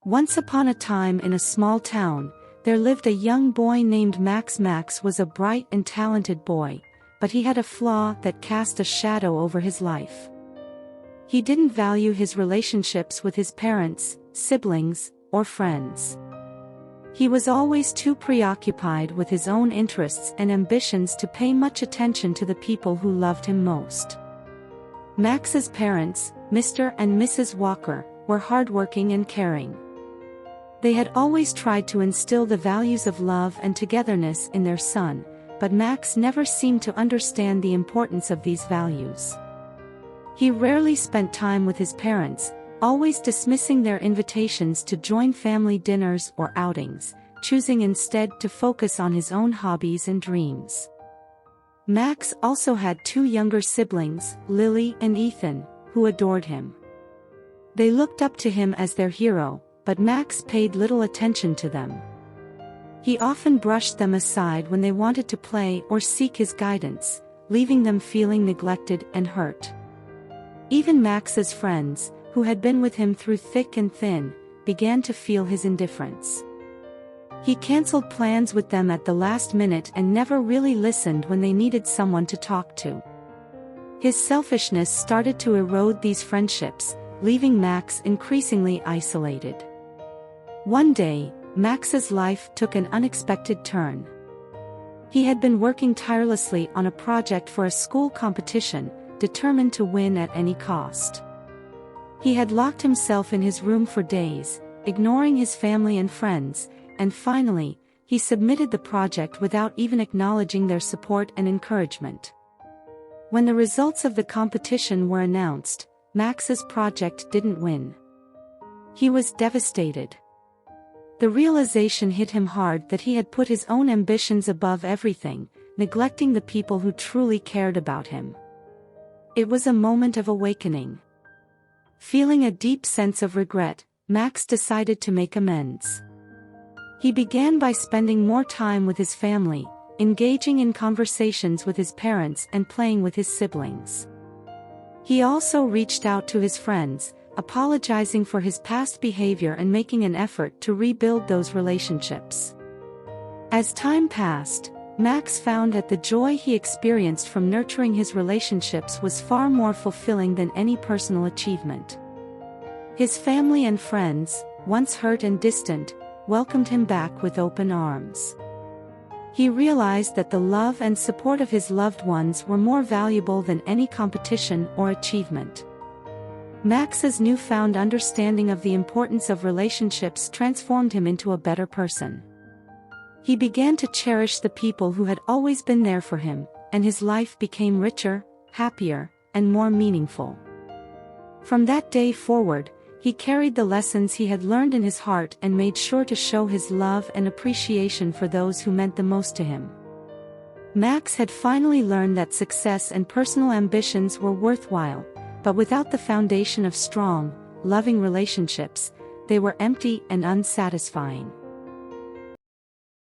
Once upon a time in a small town, there lived a young boy named Max. Max was a bright and talented boy, but he had a flaw that cast a shadow over his life. He didn't value his relationships with his parents, siblings, or friends. He was always too preoccupied with his own interests and ambitions to pay much attention to the people who loved him most. Max's parents, Mr. and Mrs. Walker, were hardworking and caring. They had always tried to instill the values of love and togetherness in their son, but Max never seemed to understand the importance of these values. He rarely spent time with his parents, always dismissing their invitations to join family dinners or outings, choosing instead to focus on his own hobbies and dreams. Max also had two younger siblings, Lily and Ethan, who adored him. They looked up to him as their hero, but Max paid little attention to them. He often brushed them aside when they wanted to play or seek his guidance, leaving them feeling neglected and hurt. Even Max's friends, who had been with him through thick and thin, began to feel his indifference. He canceled plans with them at the last minute and never really listened when they needed someone to talk to. His selfishness started to erode these friendships, leaving Max increasingly isolated. One day, Max's life took an unexpected turn. He had been working tirelessly on a project for a school competition, determined to win at any cost. He had locked himself in his room for days, ignoring his family and friends, and finally, he submitted the project without even acknowledging their support and encouragement. When the results of the competition were announced, Max's project didn't win. He was devastated. The realization hit him hard that he had put his own ambitions above everything, neglecting the people who truly cared about him. It was a moment of awakening. Feeling a deep sense of regret, Max decided to make amends. He began by spending more time with his family, engaging in conversations with his parents and playing with his siblings. He also reached out to his friends, apologizing for his past behavior and making an effort to rebuild those relationships. As time passed, Max found that the joy he experienced from nurturing his relationships was far more fulfilling than any personal achievement. His family and friends, once hurt and distant, welcomed him back with open arms. He realized that the love and support of his loved ones were more valuable than any competition or achievement. Max's newfound understanding of the importance of relationships transformed him into a better person. He began to cherish the people who had always been there for him, and his life became richer, happier, and more meaningful. From that day forward, he carried the lessons he had learned in his heart and made sure to show his love and appreciation for those who meant the most to him. Max had finally learned that success and personal ambitions were worthwhile, but without the foundation of strong, loving relationships, they were empty and unsatisfying.